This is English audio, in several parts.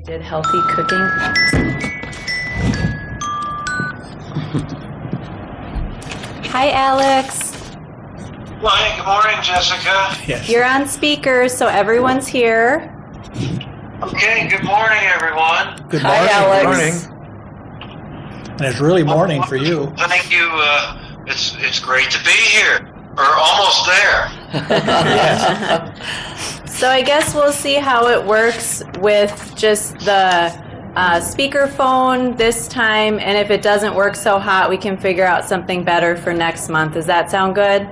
did healthy cooking. Hi, Alex. Good morning, Jessica. Yes. You're on speaker, so everyone's here. Okay, good morning, everyone. Good Hi, morning. Alex. And it's really morning for you. Thank you. It's great to be here, or almost there. So I guess we'll see how it works with just the speakerphone this time, and if it doesn't work so hot, we can figure out something better for next month. Does that sound good?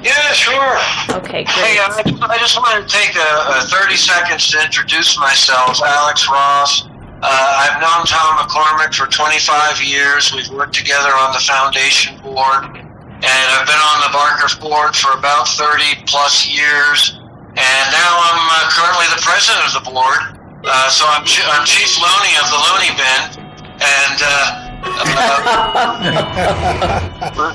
Yeah, sure. Okay, great. Hey, I just wanted to take 30 seconds to introduce myself, Alex Ross. I've known Tom McCormick for 25 years. We've worked together on the foundation board, and I've been on the Barker board for about 30 plus years. And now I'm currently the president of the board. So I'm Chief Looney of the Looney Bin, and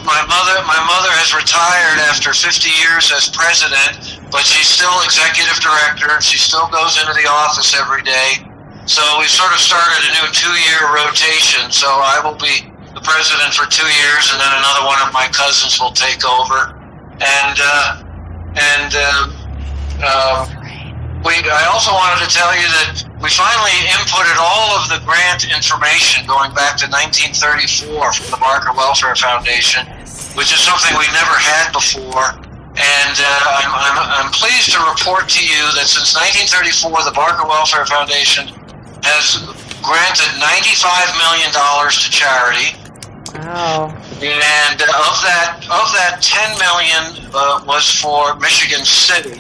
my mother has retired after 50 years as president, but she's still executive director, and she still goes into the office every day. So we've sort of started a new 2-year rotation. So I will be the president for 2 years, and then another one of my cousins will take over. I also wanted to tell you that we finally inputted all of the grant information going back to 1934 from the Barker Welfare Foundation, which is something we've never had before. And I'm pleased to report to you that since 1934, the Barker Welfare Foundation has granted $95 million to charity. Wow. And of that 10 million was for Michigan City.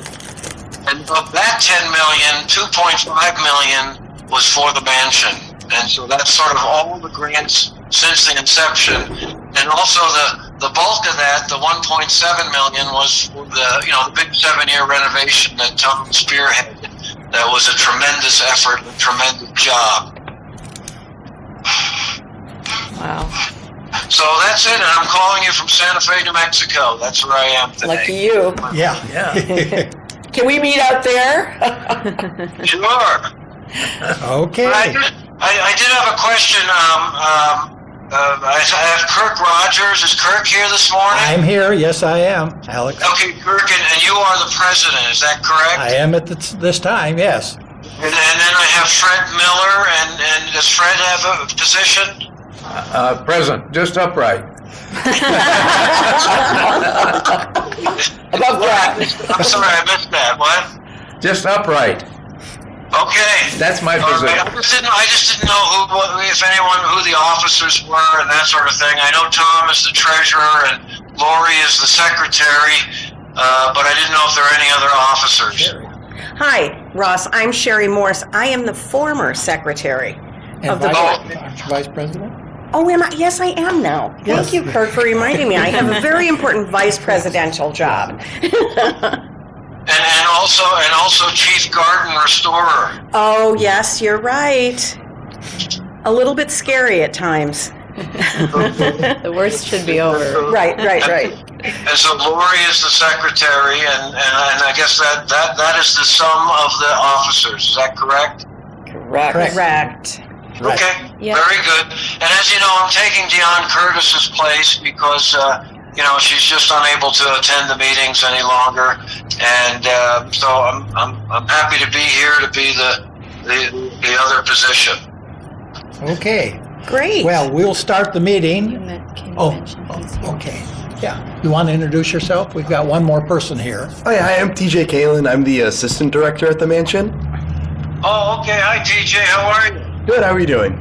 And of that 10 million, 2.5 million was for the mansion. And so that's sort of all the grants since the inception. And also the bulk of that, the 1.7 million, was for the big 7-year renovation that Tom spearheaded. That was a tremendous effort, a tremendous job. Wow. So that's it, and I'm calling you from Santa Fe, New Mexico. That's where I am today. Lucky you. Yeah. Can we meet out there? Sure. Okay. I did have a question. I have Kirk Rogers. Is Kirk here this morning? I'm here. Yes, I am, Alex. Okay, Kirk, and you are the president. Is that correct? I am at this time, yes. And then I have Fred Miller. And does Fred have a position? Present, just upright. Above that. I'm sorry, I missed that. What? Just upright. Okay. That's my All position. right. I just didn't know who the officers were and that sort of thing. I know Tom is the treasurer and Lori is the secretary, but I didn't know if there were any other officers. Hi, Ross. I'm Sherry Morse. I am the former secretary of the board. Vice President? Oh, am I? Yes, I am now. Yes. Thank you, Kirk, for reminding me. I have a very important vice presidential job. And also Chief Garden Restorer. Oh, yes, you're right. A little bit scary at times. The worst should be over. Right. And so Lori is the secretary, and I guess that is the sum of the officers. Is that correct? Correct. Okay, Yeah. Very good. And as you know, I'm taking Dionne Curtis's place because she's just unable to attend the meetings any longer, and so I'm happy to be here to be the other position. Okay. Great. Well, we'll start the meeting. Can you Oh, mention he's here? okay. Yeah. You want to introduce yourself? We've got one more person here. Hi, I'm TJ Kalin. I'm the assistant director at the mansion. Oh, okay. Hi, TJ. How are you? Good, how are you doing?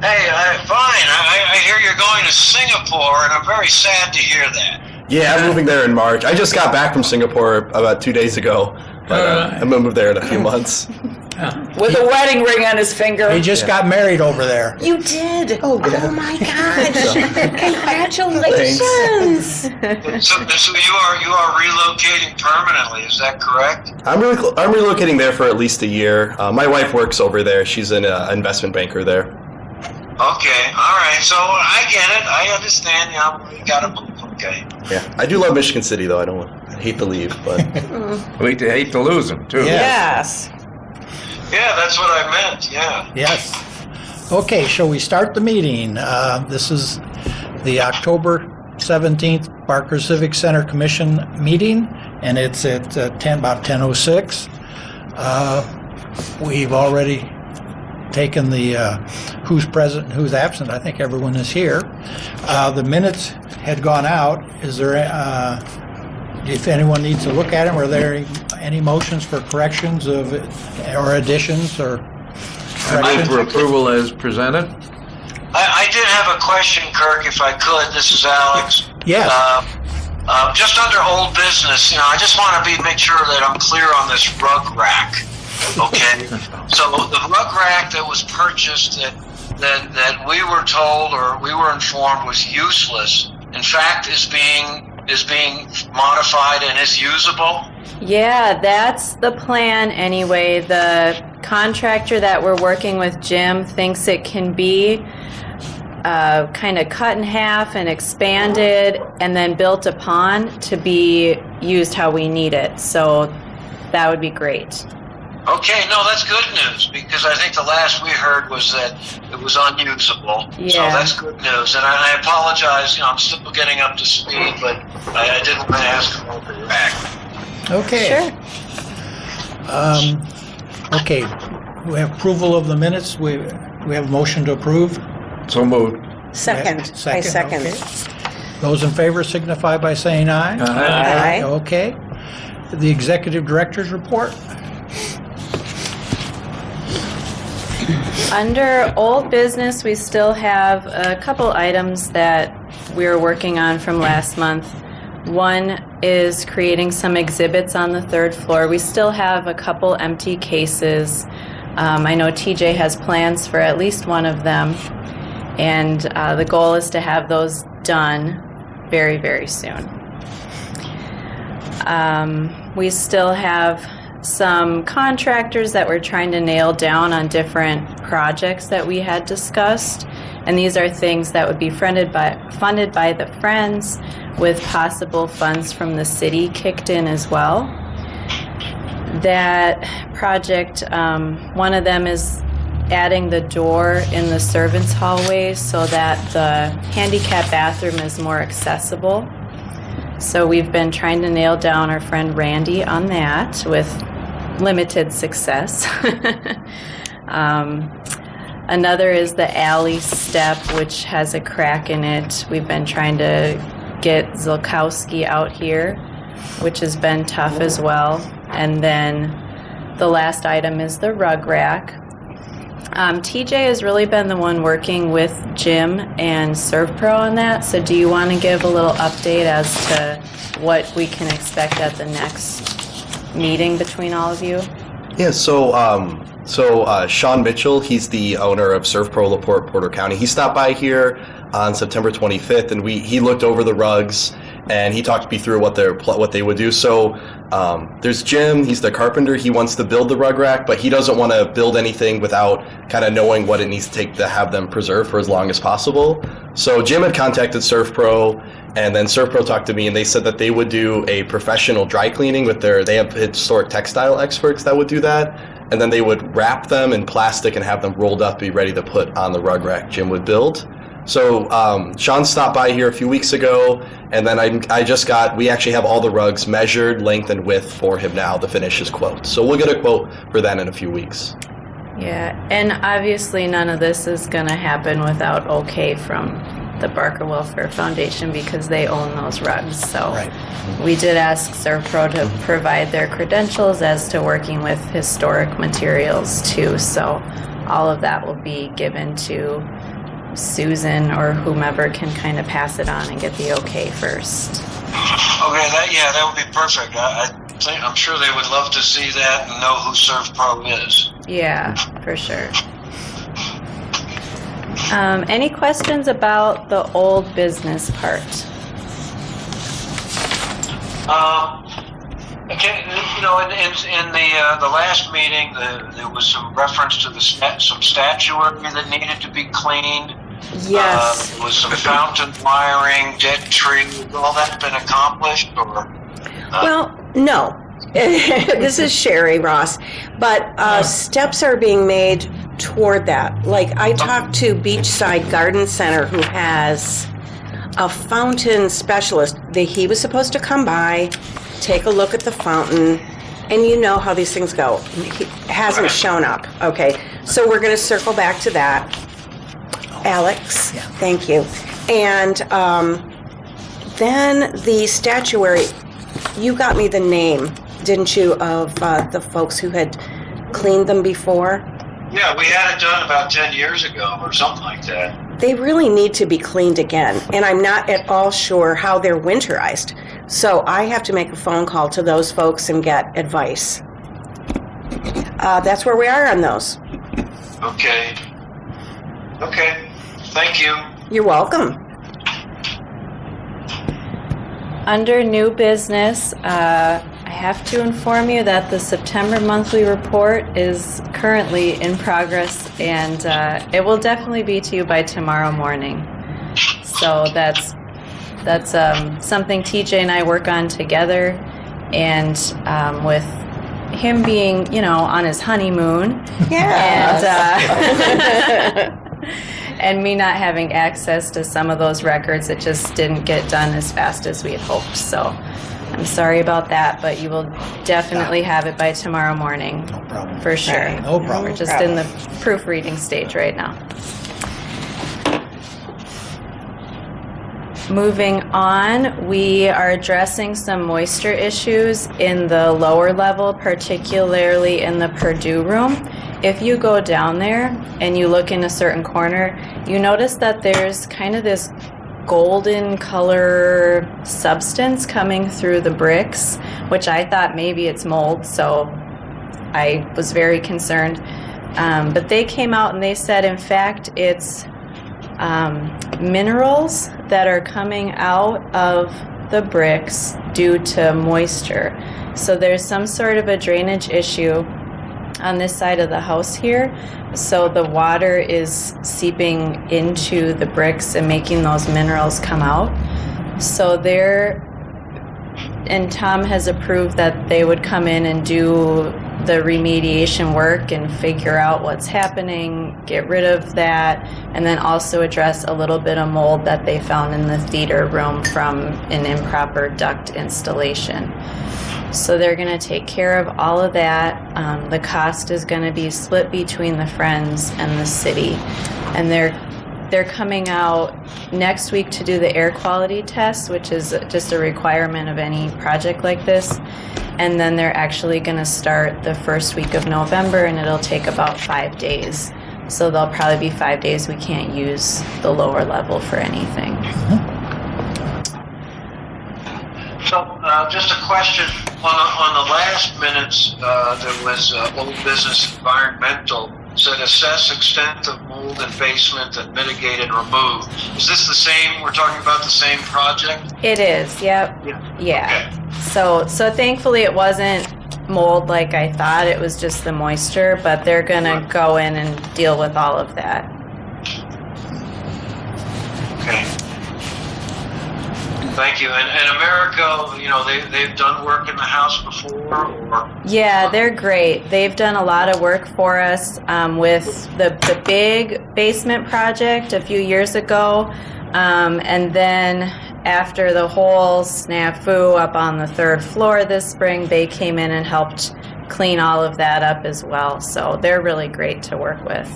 Hey, fine. I hear you're going to Singapore, and I'm very sad to hear that. Yeah, I'm moving there in March. I just got back from Singapore about 2 days ago, but I'm going to move there in a few months. With a wedding ring on his finger. He just got married over there. You did? Oh, my gosh. Congratulations. So you are relocating permanently, is that correct? I'm relocating there for at least a year. My wife works over there. She's an investment banker there. Okay, all right. So I get it. I understand. You got to move. Okay. Yeah, I do love Michigan City, though. I hate to leave, but We hate to lose them, too. Yeah. Yes. Yeah, that's what I meant, yeah. Yes. Okay, shall we start the meeting? This is the October 17th Barker Civic Center Commission meeting, and it's at about 10:06. We've already taken the who's present and who's absent. I think everyone is here. The minutes had gone out. Is there, if anyone needs to look at them, are there any motions for corrections of or additions or I move corrections? for approval as presented. I did have a question, Kirk, if I could. This is Alex. Yes. Just under old business, I just want to make sure that I'm clear on this rug rack. Okay, so the rug rack that was purchased that we were told or we were informed was useless, in fact, is being modified and is usable. Yeah, that's the plan anyway. The contractor that we're working with, Jim, thinks it can be kind of cut in half and expanded and then built upon to be used how we need it. So that would be great. Okay, no, that's good news, because I think the last we heard was that it was unusable. Yeah. So that's good news, and I apologize, I'm still getting up to speed, but I didn't want to ask for it back. Okay. Sure. Okay. We have approval of the minutes. We have a motion to approve. So moved. Second. I second. Okay. Those in favor signify by saying aye. Aye. Okay. The executive director's report. Under old business, we still have a couple items that we're working on from last month. One is creating some exhibits on the third floor. We still have a couple empty cases. I know TJ has plans for at least one of them, and the goal is to have those done very, very soon. We still have some contractors that we're trying to nail down on different projects that we had discussed, and these are things that would be funded by the Friends with possible funds from the city kicked in as well. That project, one of them is adding the door in the servants' hallways so that the handicap bathroom is more accessible. So we've been trying to nail down our friend Randy on that with limited success. Another is the alley step, which has a crack in it. We've been trying to get Zilkowski out here, which has been tough as well. And then the last item is the rug rack. TJ has really been the one working with Jim and ServPro on that. So do you want to give a little update as to what we can expect at the next meeting between all of you? Yeah, so Sean Mitchell, he's the owner of ServPro LaPorte, Porter County. He stopped by here on September 25th, and he looked over the rugs, and he talked me through what they would do. So there's Jim, he's the carpenter. He wants to build the rug rack, but he doesn't want to build anything without kind of knowing what it needs to take to have them preserved for as long as possible. So Jim had contacted ServPro, and then ServPro talked to me, and they said that they would do a professional dry cleaning with they have historic textile experts that would do that, and then they would wrap them in plastic and have them rolled up, be ready to put on the rug rack Jim would build. So Sean stopped by here a few weeks ago, and then we actually have all the rugs measured, length and width for him now to finish his quote. So we'll get a quote for that in a few weeks. Yeah, and obviously none of this is going to happen without okay from the Barker Welfare Foundation because they own those rugs. So Right. we did ask ServPro to provide their credentials as to working with historic materials too. So all of that will be given to Susan or whomever can kind of pass it on and get the okay first. Okay, that would be perfect. I'm sure they would love to see that and know who ServPro is. Yeah, for sure. Any questions about the old business part? Okay, in the last meeting, there was some reference to some statuary that needed to be cleaned. Yes. There was some fountain wiring, dead tree. All that been accomplished, or? Well, no. This is Sherry Ross, but steps are being made toward that. Like I talked to Beachside Garden Center, who has a fountain specialist. He was supposed to come by, take a look at the fountain, and you know how these things go. He hasn't shown up. Okay, so we're going to circle back to that. Alex, thank you. And then the statuary, you got me the name, didn't you, of the folks who had cleaned them before? Yeah, we had it done about 10 years ago or something like that. They really need to be cleaned again, and I'm not at all sure how they're winterized. So I have to make a phone call to those folks and get advice. That's where we are on those. Okay. Okay. Thank you. You're welcome. Under new business, I have to inform you that the September monthly report is currently in progress, and it will definitely be to you by tomorrow morning. So that's something TJ and I work on together, and with him being, on his honeymoon, and me not having access to some of those records, it just didn't get done as fast as we had hoped. So I'm sorry about that, but you will definitely have it by tomorrow morning. No problem. For sure. No problem. We're just in the proofreading stage right now. Moving on, we are addressing some moisture issues in the lower level, particularly in the Purdue room. If you go down there and you look in a certain corner, you notice that there's kind of this golden color substance coming through the bricks, which I thought maybe it's mold, so I was very concerned. But they came out and they said, in fact, it's minerals that are coming out of the bricks due to moisture. So there's some sort of a drainage issue on this side of the house here. So the water is seeping into the bricks and making those minerals come out. So and Tom has approved that they would come in and do the remediation work and figure out what's happening, get rid of that, and then also address a little bit of mold that they found in the theater room from an improper duct installation. So they're going to take care of all of that. The cost is going to be split between the Friends and the city, and they're coming out next week to do the air quality test, which is just a requirement of any project like this. And then they're actually going to start the first week of November, and it'll take about 5 days. So there'll probably be 5 days we can't use the lower level for anything. So, just a question. On the last minutes, there was old business environmental said assess extent of mold in basement and mitigate and remove. Is this the same? We're talking about the same project? It is. Yep. Yeah. Okay. So thankfully it wasn't mold like I thought. It was just the moisture, but they're gonna go in and deal with all of that. Okay. Thank you. And America, they've done work in the house before, or? Yeah, they're great. They've done a lot of work for us with the big basement project a few years ago, and then after the whole snafu up on the 3rd floor this spring, they came in and helped clean all of that up as well. So they're really great to work with.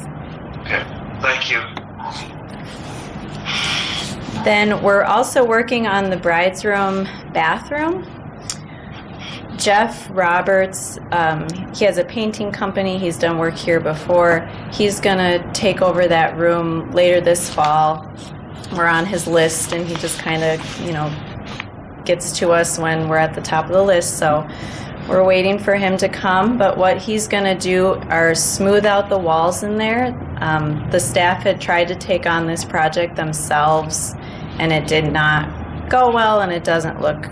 Okay. Thank you. Then we're also working on the bride's room bathroom. Jeff Roberts, he has a painting company. He's done work here before. He's going to take over that room later this fall. We're on his list, and he just kind of, gets to us when we're at the top of the list. So we're waiting for him to come. But what he's going to do are smooth out the walls in there. The staff had tried to take on this project themselves, and it did not go well, and it doesn't look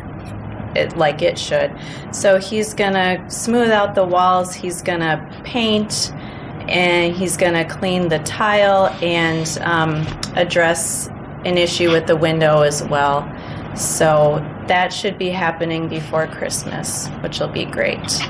like it should. So he's gonna smooth out the walls, he's gonna paint, and he's gonna clean the tile and address an issue with the window as well. So that should be happening before Christmas, which will be great.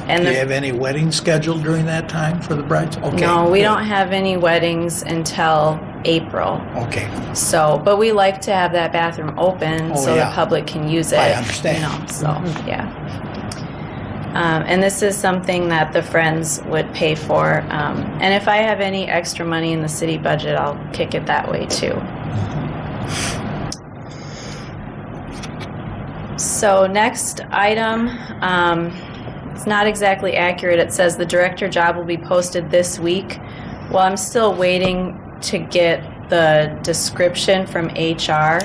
And Do you have any weddings scheduled during that time for the brides? Okay. no, we good. don't have any weddings until April. Okay. So, but we like to have that bathroom open Oh, so yeah. the public can use it. I understand. You know, so yeah. And this is something that the Friends would pay for. And if I have any extra money in the city budget, I'll kick it that way too. So next item, it's not exactly accurate. It says the director job will be posted this week. Well, I'm still waiting to get the description from HR.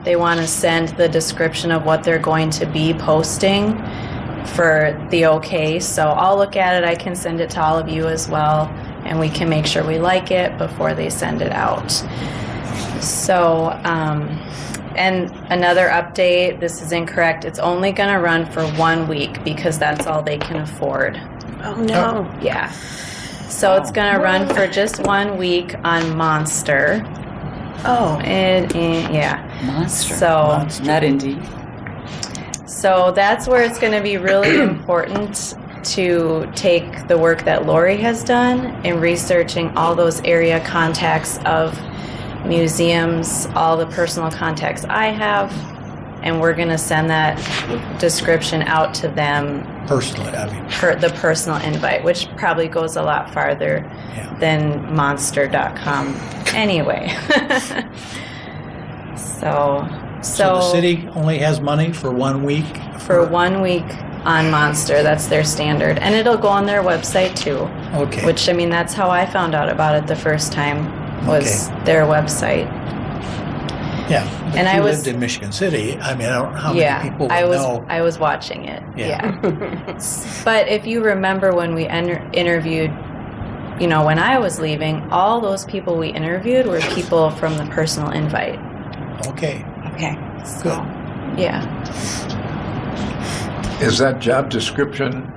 They want to send the description of what they're going to be posting for the okay. So I'll look at it. I can send it to all of you as well, and we can make sure we like it before they send it out. So, and another update, this is incorrect. It's only going to run for 1 week because that's all they can afford. Oh, no. Yeah. So it's going to run for just 1 week on Monster. Oh. Yeah. Monster. So, Not Indeed. so that's where it's going to be really important to take the work that Lori has done in researching all those area contacts of museums, all the personal contacts I have, and we're going to send that description out to them Personally, I mean. per the personal invite, which probably goes a lot farther Yeah. than monster.com anyway. so So the city only has money for 1 week? for 1 week on Monster, that's their standard, and it'll go on their website too. Okay. Which, I mean, that's how I found out about it the first time, was their website. Yeah. But and you I was- lived in Michigan City. I mean, I don't know how Yeah, many people would I was know. I was watching it. Yeah. Yeah. But if you remember when we interviewed, you know, when I was leaving, all those people we interviewed were people from the personal invite. Okay. Okay. So, yeah. Is that job description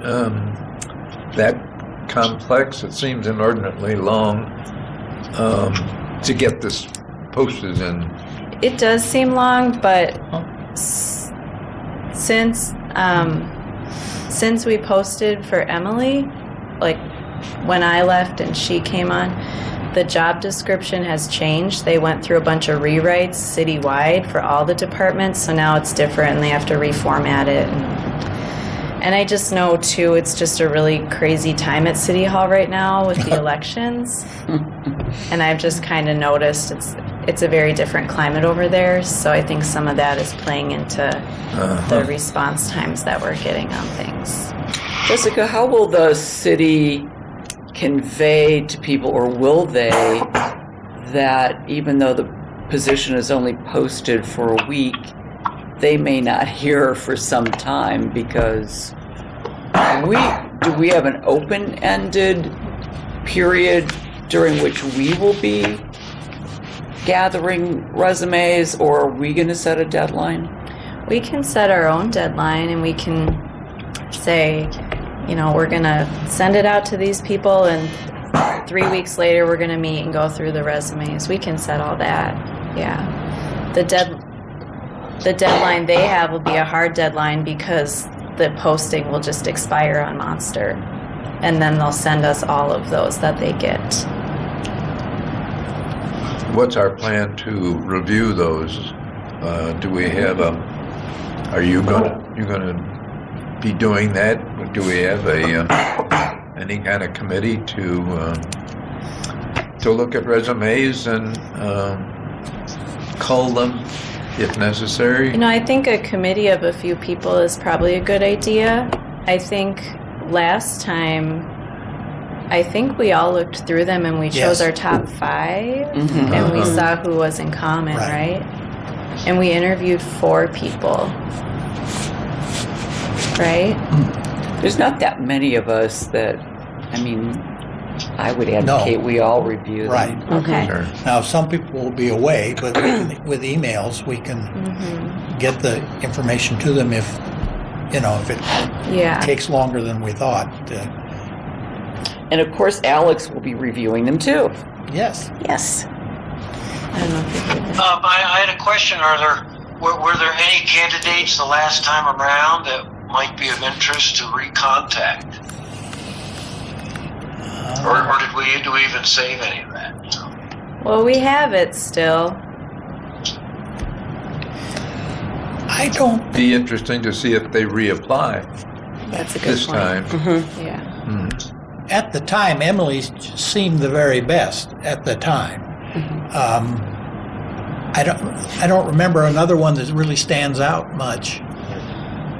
that complex? It seems inordinately long to get this posted in. It does seem long, but since we posted for Emily, like when I left and she came on, the job description has changed. They went through a bunch of rewrites citywide for all the departments, so now it's different and they have to reformat it. And I just know too, it's just a really crazy time at City Hall right now with the elections. And I've just kind of noticed it's a very different climate over there, so I think some of that is playing into the response times that we're getting on things. Jessica, how will the city convey to people, or will they, that even though the position is only posted for a week, they may not hear for some time? Because do we have an open-ended period during which we will be gathering resumes, or are we going to set a deadline? We can set our own deadline and we can say, you know, we're going to send it out to these people and 3 weeks later we're going to meet and go through the resumes. We can set all that. Yeah. The deadline they have will be a hard deadline because the posting will just expire on Monster. And then they'll send us all of those that they get. What's our plan to review those? Do we have are you gonna be doing that? Do we have any kind of committee to look at resumes and cull them if necessary? You know, I think a committee of a few people is probably a good idea. I think last time, we all looked through them and we chose Yes. our top 5 and we saw who was in common, right? And we interviewed 4 people, right? There's not that many of us that, I mean, I would advocate we all review them. Right. Okay. Sure. Now, some people will be away, but with emails, we can get the information to them if it Yeah. takes longer than we thought. And of course, Alex will be reviewing them too. Yes. Yes. I don't know if you heard that. I had a question. Are there were there any candidates the last time around that might be of interest to recontact? Or do we even save any of that? Well, we have it still. I don't, Be interesting to see if they reapply That's a good this point. time. Yeah. at the time, Emily seemed the very best at the time. I don't remember another one that really stands out much.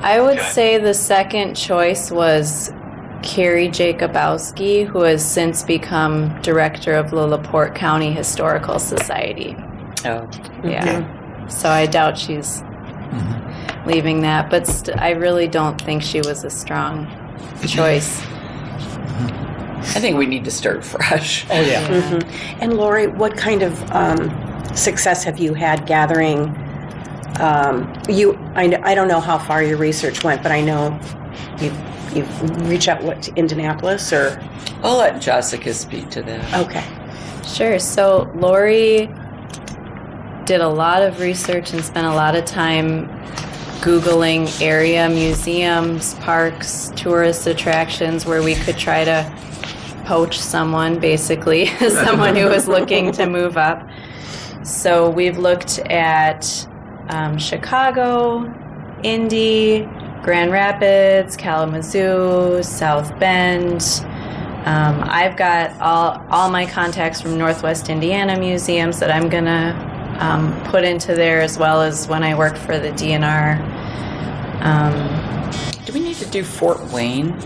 I would Okay. say the second choice was Carrie Jacobowski, who has since become director of the LaPorte County Historical Society. Oh, Yeah. So I doubt she's leaving that, but I really don't think she was a strong choice. I think we need to start fresh. Oh, yeah. And Lori, what kind of success have you had gathering? I don't know how far your research went, but I know you've reached out to Indianapolis or. I'll let Jessica speak to that. Okay. Sure. So Lori did a lot of research and spent a lot of time Googling area museums, parks, tourist attractions where we could try to poach someone, basically, someone who was looking to move up. So we've looked at Chicago, Indy, Grand Rapids, Kalamazoo, South Bend. I've got all my contacts from Northwest Indiana museums that I'm going to put into there, as well as when I worked for the DNR. Do we need to do Fort Wayne?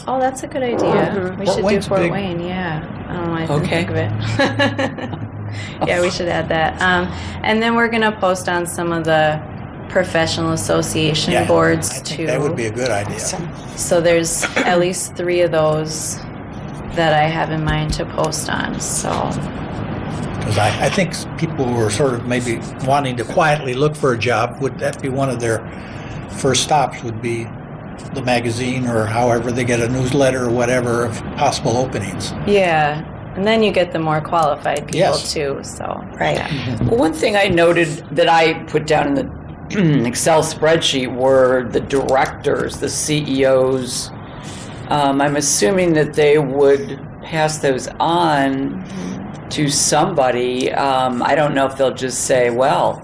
Oh, that's a good idea. We Fort should Wayne's do Fort big. Wayne, yeah. I don't know why I didn't Okay. think of it. Yeah, we should add that. And then we're going to post on some of the professional association Yeah, boards, I think too. that would be a good idea. So there's at least 3 of those that I have in mind to post on. So Because I think people who are sort of maybe wanting to quietly look for a job, would that be one of their first stops, would be the magazine, or however they get a newsletter or whatever of possible openings. yeah, and then you get the more qualified people Yes. too. So Right. yeah. Well, one thing I noted that I put down in the Excel spreadsheet were the directors, the CEOs. I'm assuming that they would pass those on to somebody. I don't know if they'll just say, well,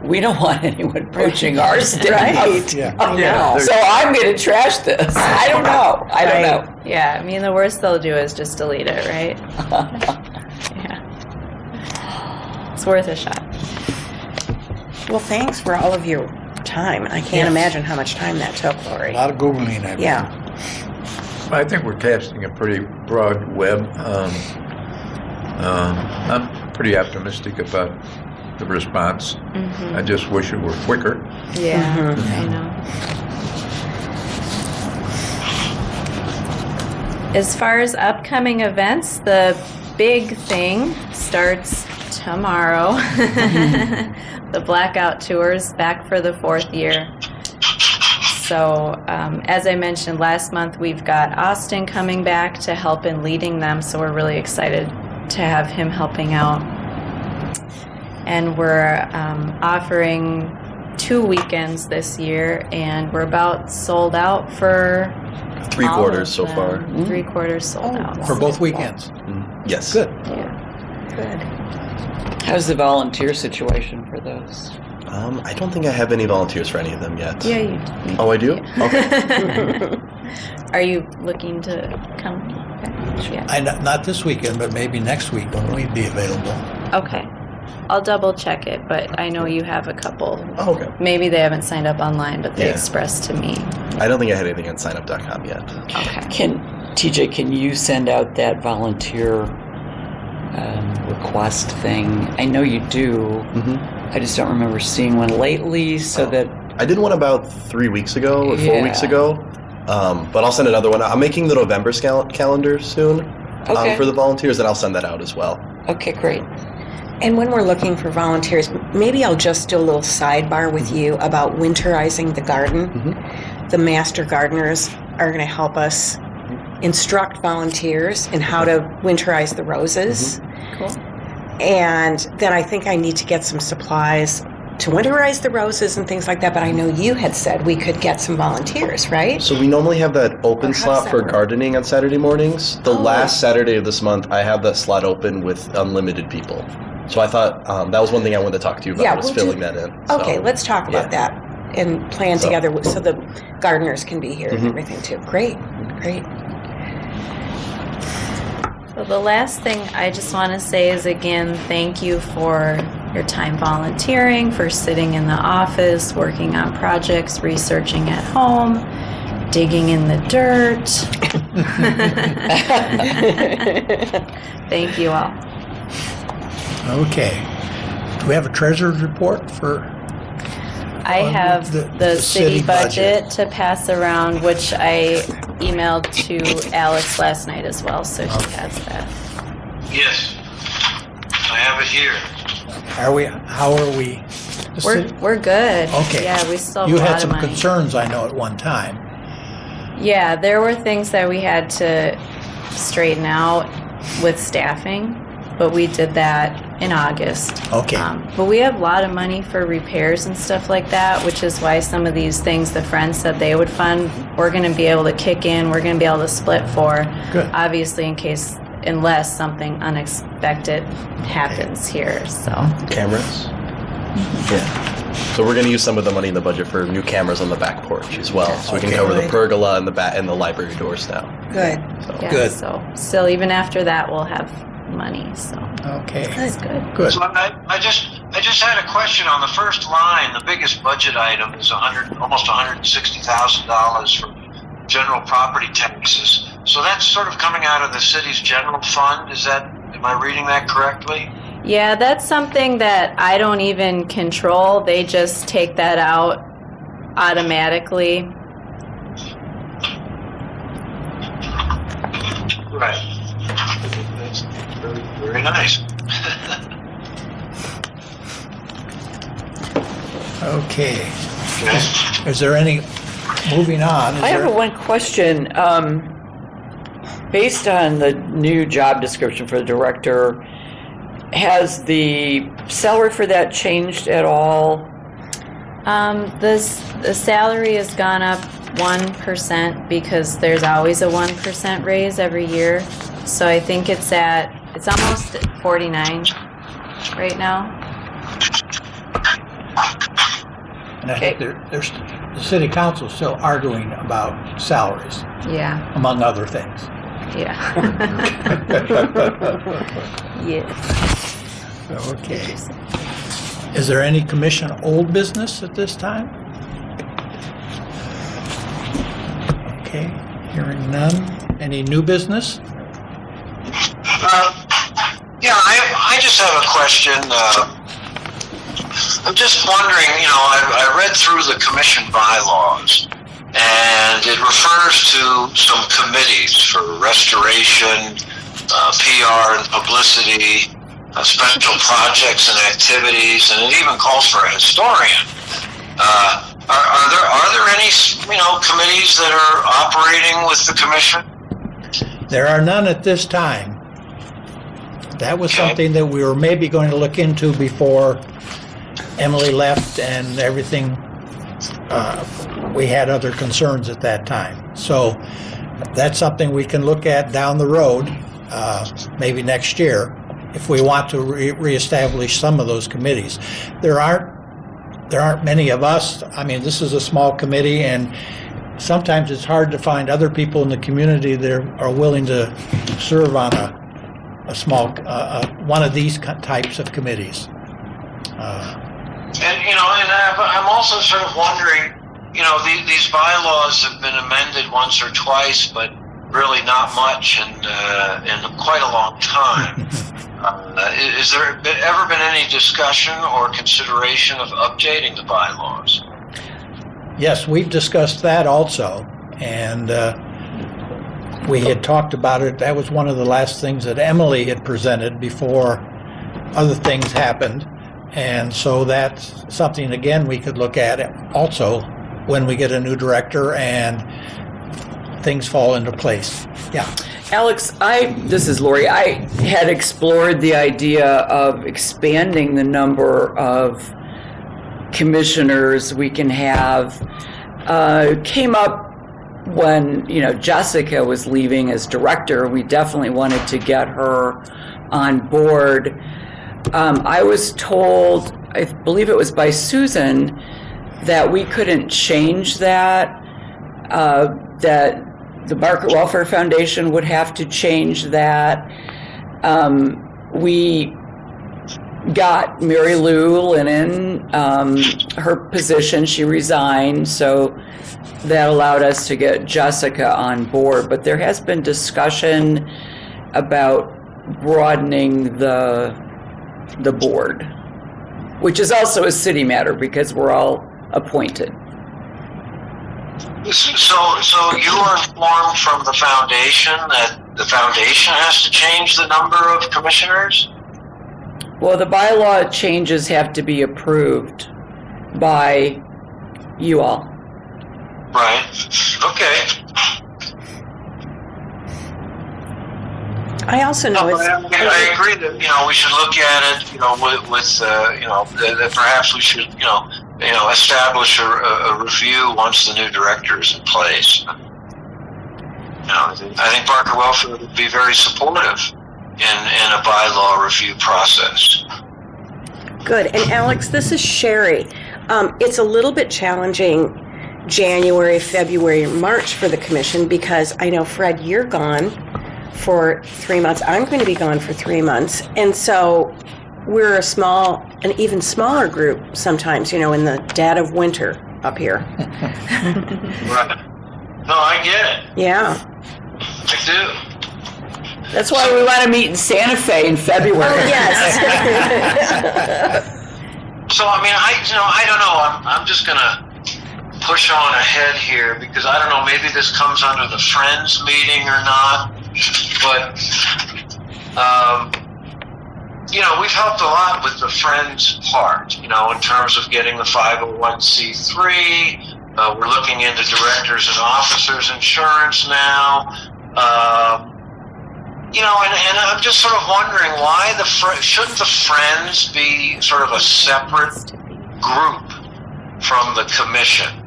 we don't want anyone poaching our staff. Right. Yeah. I know. So I'm going to trash this. I don't know. I don't know. Yeah, I mean, the worst they'll do is just delete it, right? Yeah. It's worth a shot. Well, thanks for all of your time. I can't Yes. imagine how much time that took, A Lori. lot of Googling, I Yeah. I think we're casting a pretty broad web. I'm pretty optimistic about the response. I just wish it were quicker. Yeah, I know. As far as upcoming events, the big thing starts tomorrow. The Blackout Tour's back for the 4th year. So, as I mentioned last month, we've got Austin coming back to help in leading them, so we're really excited to have him helping out. And we're offering 2 weekends this year, and we're about sold out for 3 all quarters of so them. far. 3/4 sold out. For both weekends. Yes. Good. Yeah. Good. How's the volunteer situation for those? I don't think I have any volunteers for any of them yet. Yeah, you do. Oh, I do? Okay. Are you looking to come? Okay. Yeah. Not this weekend, but maybe next week when we'd be available. Okay. I'll double check it, but I know you have a couple. Oh, okay. Maybe they haven't signed up online, but they Yeah. expressed to me. I don't think I had anything on signup.com yet. Okay. TJ, can you send out that volunteer request thing? I know you do. I just don't remember seeing one lately, so that I did one about 3 weeks ago or 4 weeks Yeah. ago, but I'll send another one. I'm making the November calendar soon Okay. for the volunteers, and I'll send that out as well. Okay, great. And when we're looking for volunteers, maybe I'll just do a little sidebar with you about winterizing the garden. The master gardeners are going to help us instruct volunteers in how to winterize the roses. Cool. And then I think I need to get some supplies to winterize the roses and things like that, but I know you had said we could get some volunteers, right? So we normally have that open Or how slot does for that work? gardening on Saturday mornings. The Oh. last Saturday of this month, I have that slot open with unlimited people. So I thought that was one thing I wanted to talk to you about, Yeah, was we'll filling do- that in. Okay, So, let's talk about yeah. that and plan So- together so the gardeners can be here and Mhm. everything too. Great, great. So the last thing I just want to say is, again, thank you for your time volunteering, for sitting in the office, working on projects, researching at home, digging in the dirt. Thank you all. Okay. Do we have a treasurer's report for? I On have the the city city budget. budget to pass around, which I emailed to Alex last night as well, so he has that. Yes, I have it here. How are we? The city- We're good. Okay. Yeah, we still have You a lot had of some money. concerns, I know, at one time. Yeah, there were things that we had to straighten out with staffing, but we did that in August. Okay. But we have a lot of money for repairs and stuff like that, which is why some of these things the friends said they would fund, we're going to be able to kick in, we're going to be able to split for, Good. obviously unless something unexpected happens here, so. Cameras? Yeah. So we're going to use some of the money in the budget for new cameras on the back porch as well. So we can Okay. cover the pergola and and the library doors now. Good. So. Yeah, Good. so still, even after that, we'll have money, so Okay. that's good. Good. So I just had a question on the first line. The biggest budget item is almost $160,000 for general property taxes. So that's sort of coming out of the city's general fund. Am I reading that correctly? Yeah, that's something that I don't even control. They just take that out automatically. Right. That's very, very nice. Okay. Okay. Is there any, moving on? I have one question. Based on the new job description for the director, has the salary for that changed at all? The salary has gone up 1% because there's always a 1% raise every year. So I think it's almost at 49 right now. And I think there's, the city council still arguing about salaries, Yeah, among other things. yeah. Yes. Okay. Is there any commission old business at this time? Okay, hearing none. Any new business? Yeah, I just have a question. I'm just wondering, I read through the commission bylaws, and it refers to some committees for restoration, PR and publicity, special projects and activities, and it even calls for a historian. Are there any, committees that are operating with the commission? There are none at this time. That was Okay. something that we were maybe going to look into before Emily left and everything. We had other concerns at that time. So that's something we can look at down the road, maybe next year, if we want to reestablish some of those committees. There aren't many of us. I mean, this is a small committee, and sometimes it's hard to find other people in the community that are willing to serve on a small one of these types of committees. I'm also sort of wondering, these bylaws have been amended once or twice, but really not much in quite a long time. Is there ever been any discussion or consideration of updating the bylaws? Yes, we've discussed that also, and we had talked about it. That was one of the last things that Emily had presented before other things happened, and so that's something, again, we could look at also when we get a new director and things fall into place. Yeah. Alex, this is Lori. I had explored the idea of expanding the number of commissioners we can have came up when, Jessica was leaving as director. We definitely wanted to get her on board. I was told, I believe it was by Susan, that we couldn't change that, that the Market Welfare Foundation would have to change that. We got Mary Lou Lennon, her position, she resigned, so that allowed us to get Jessica on board. But there has been discussion about broadening the board, which is also a city matter because we're all appointed. So you were informed from the foundation that the foundation has to change the number of commissioners? Well, the bylaw changes have to be approved by you all. Right. Okay. I also know it's. I agree that we should look at it that perhaps we should establish a review once the new director is in place. I think Barker Welfare would be very supportive in a bylaw review process. Good. And Alex, this is Sherry. It's a little bit challenging January, February, March for the commission because I know, Fred, you're gone for 3 months. I'm going to be gone for 3 months. And so we're an even smaller group sometimes, in the dead of winter up here. Right. No, I get it. Yeah. I do. That's why we want to meet in Santa Fe in February. Oh, yes. So, I don't know. I'm just going to push on ahead here because I don't know, maybe this comes under the Friends meeting or not, but, we've helped a lot with the Friends part, in terms of getting the 501c3. We're looking into directors and officers insurance now. And I'm just sort of wondering why shouldn't the Friends be sort of a separate group from the commission?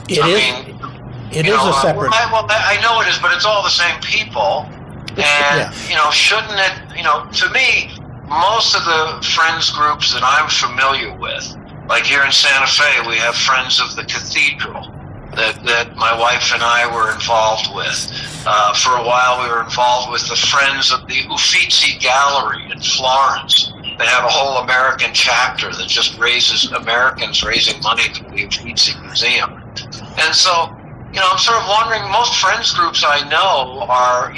It is a separate. I know it is, but it's all the same people. And, shouldn't it, to me, most of the Friends groups that I'm familiar with, like here in Santa Fe, we have Friends of the Cathedral that my wife and I were involved with. For a while, we were involved with the Friends of the Uffizi Gallery in Florence. They have a whole American chapter that just raises Americans raising money for the Uffizi Museum. And so, I'm sort of wondering, most Friends groups I know are,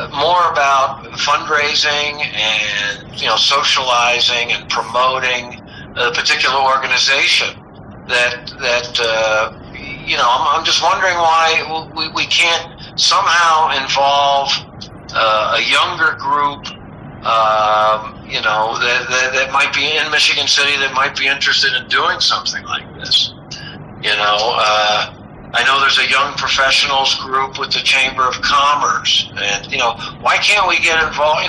more about fundraising and, socializing and promoting a particular organization I'm just wondering why we can't somehow involve a younger group, that might be in Michigan City that might be interested in doing something like this. I know there's a young professionals group with the Chamber of Commerce, and why can't we get involved?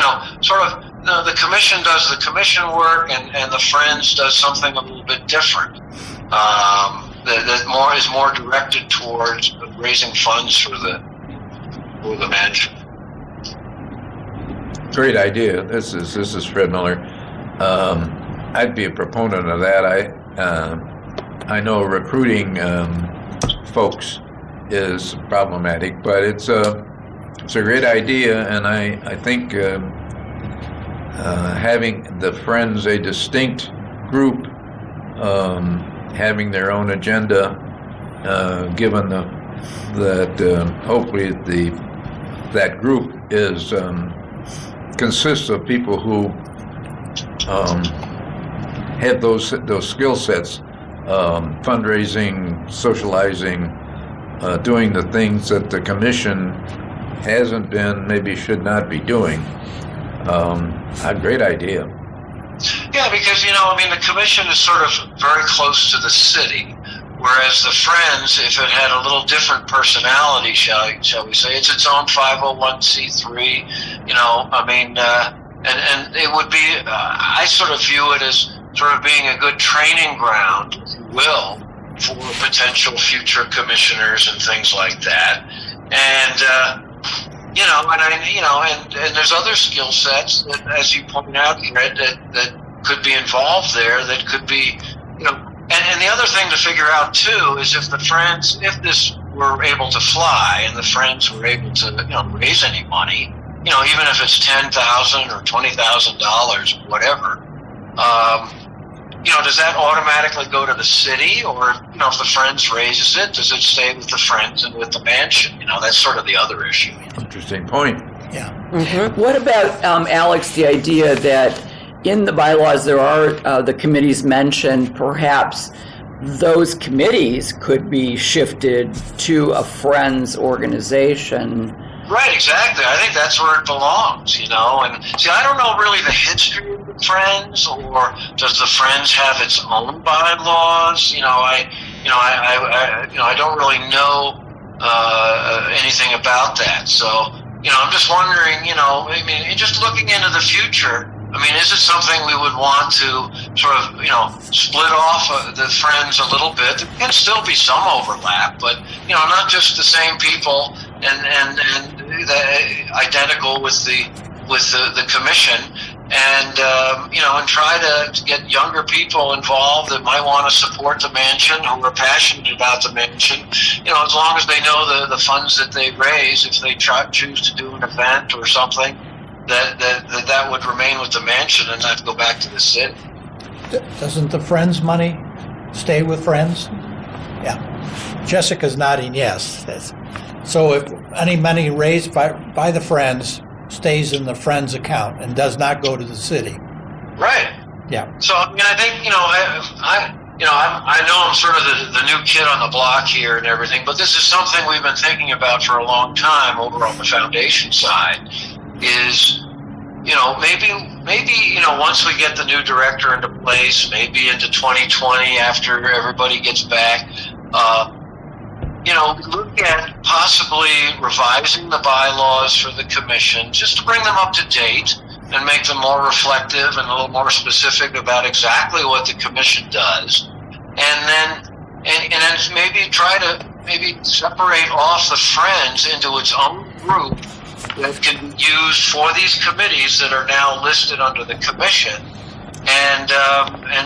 The commission does the commission work, and the Friends does something a little bit different. That is more directed towards raising funds for the mansion. Great idea. This is Fred Miller. I'd be a proponent of that. I know recruiting folks is problematic, but it's a great idea, and I think having the Friends a distinct group, having their own agenda, given that hopefully that group consists of people who have those skill sets, fundraising, socializing, doing the things that the commission hasn't been, maybe should not be doing. A great idea. Yeah, because, the commission is sort of very close to the city, whereas the Friends, if it had a little different personality, shall we say, it's its own 501c3, and it would be, I sort of view it as sort of being a good training ground, if you will, for potential future commissioners and things like that. And and there's other skill sets that, as you point out, Fred, that could be involved there. That could be, And the other thing to figure out too is if this were able to fly and the Friends were able to, raise any money, even if it's $10,000 or $20,000, whatever. Does that automatically go to the city, or if the Friends raises it, does it stay with the Friends and with the mansion? That's sort of the other issue. Interesting point. Yeah. Mm-hmm. What about, Alex, the idea that in the bylaws there are the committees mentioned, perhaps those committees could be shifted to a Friends organization? Right, exactly. I think that's where it belongs, And see, I don't know really the history of the Friends, or does the Friends have its own bylaws? I don't really know anything about that. So, I'm just wondering, just looking into the future. Is it something we would want to sort of, split off the Friends a little bit? There can still be some overlap, but, not just the same people and identical with the commission, and and try to get younger people involved that might want to support the mansion, who are passionate about the mansion. As long as they know the funds that they raise, if they choose to do an event or something, that would remain with the mansion and not go back to the city. Doesn't the Friends money stay with Friends? Yeah. Jessica's nodding yes. So if any money raised by the Friends stays in the Friends account and does not go to the city. Right. Yeah. So I think I know I'm sort of the new kid on the block here and everything, but this is something we've been thinking about for a long time over on the foundation side. Is maybe once we get the new director into place, maybe into 2020 after everybody gets back, look at possibly revising the bylaws for the commission just to bring them up to date and make them more reflective and a little more specific about exactly what the commission does, and then maybe try to separate off the Friends into its own group that can be used for these committees that are now listed under the commission, and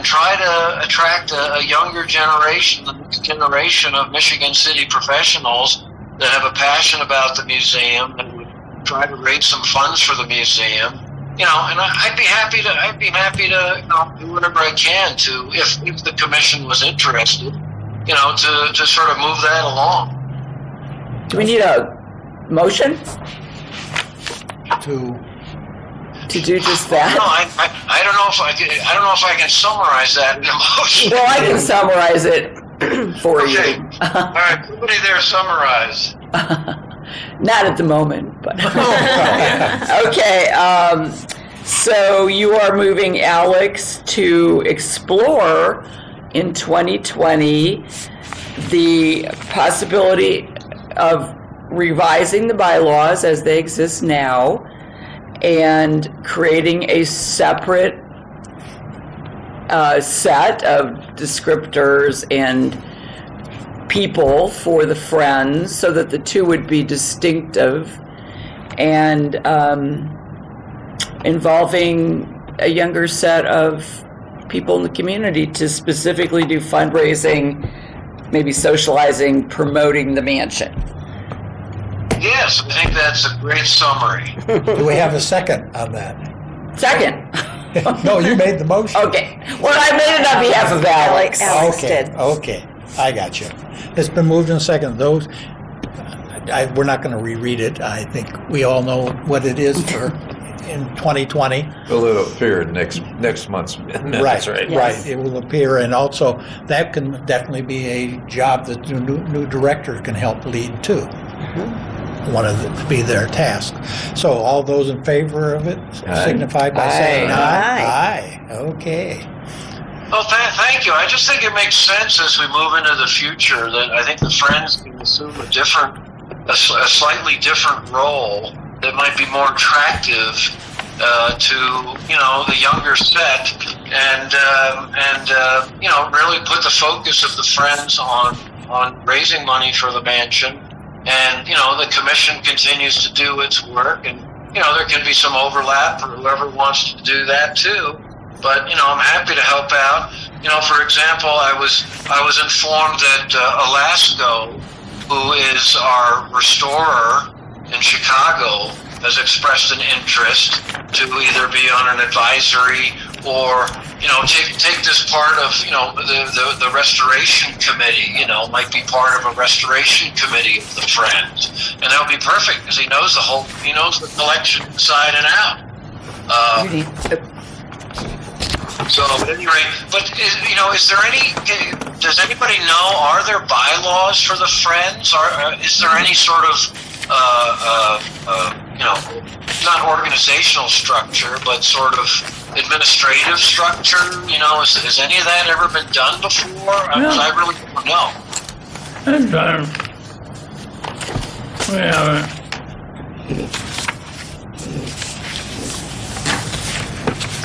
try to attract a younger generation, the next generation of Michigan City professionals that have a passion about the museum and would try to raise some funds for the museum. And I'd be happy to do whatever I can to, if the commission was interested, to sort of move that along. Do we need a motion to do just that? No, I don't know if I can summarize that in a motion. Well, I can summarize it for Okay. you. All right, somebody there summarize. Not at the moment, but okay. So you are moving Alex to explore in 2020 the possibility of revising the bylaws as they exist now and creating a separate set of descriptors and people for the Friends so that the two would be distinctive, and involving a younger set of people in the community to specifically do fundraising, maybe socializing, promoting the mansion. Yes, I think that's a great summary. Do we have a second on that? Second. No, you made the motion. Okay. Well, I made it on behalf of Alex. Alex Okay, did. okay. I got you. It's been moved in second. We're not going to reread it. I think we all know what it is for in 2020. It'll appear next month's minutes, right? Right. It will appear, and also that can definitely be a job that the new director can help lead too. One of to be their task. So all those in favor of it signify by saying aye. Aye. Okay. Well, thank you. I just think it makes sense as we move into the future that I think the Friends can assume a slightly different role that might be more attractive to the younger set really put the focus of the Friends on raising money for the mansion. And, the commission continues to do its work, and, there can be some overlap for whoever wants to do that too. But, I'm happy to help out. For example, I was informed that Alasko, who is our restorer in Chicago, has expressed an interest to either be on an advisory or, take this part of, the restoration committee, might be part of a restoration committee of the Friends. And that would be perfect because he knows the collection inside and out. So at any rate, but is there any? Does anybody know? Are there bylaws for the Friends? Is there any sort of not organizational structure, but sort of administrative structure? Has any of that ever been done before? I really don't know.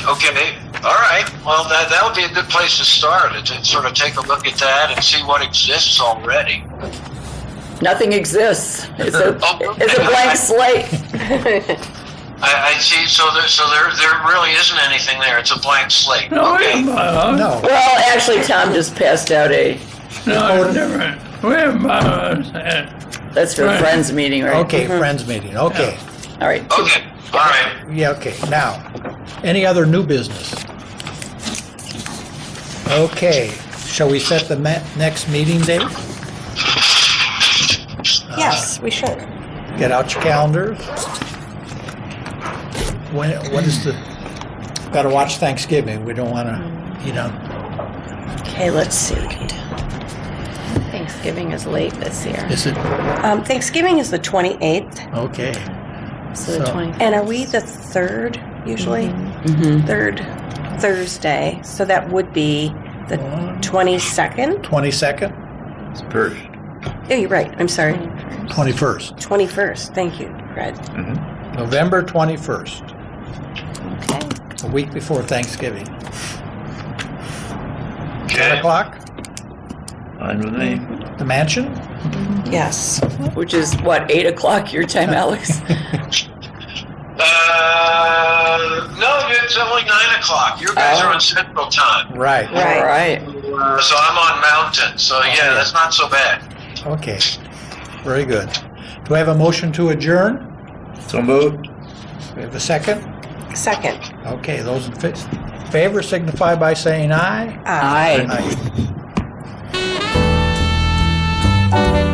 Okay. All right. Well, that would be a good place to start. To sort of take a look at that and see what exists already. Nothing exists. It's a blank slate. I see. So there really isn't anything there. It's a blank slate. Okay. No. Well, actually, Tom just passed out a. No, it's different. We have bylaws. That's for the Friends meeting, right? Okay, Friends meeting, okay. All right. Okay. All right. Yeah, okay. Now, any other new business? Okay, shall we set the next meeting date? Yes, we should. Get out your calendars. What is the, gotta watch Thanksgiving. We don't wanna, Okay, let's see. Thanksgiving is late this year. is it, Thanksgiving is the 28th. okay. So the So- 20th. And are we the 3rd usually? Mm-hmm. 3rd Thursday. So that would be the 22nd? 22nd, It's first. Oh, you're right. I'm sorry. 21st, 21st. Thank you, Fred. November 21st, Okay. a week before Thanksgiving. 10 Okay. o'clock, Fine with me. the mansion? Yes. Which is what, 8 o'clock your time, Alex? No, it's only 9 o'clock. You guys are on Central Time. Right, Right. All right. So I'm on Mountain. So yeah, that's not so bad. okay, very good. Do I have a motion to adjourn? So moved. We have a second? Second. Okay, those in favor signify by saying aye. Aye. Aye.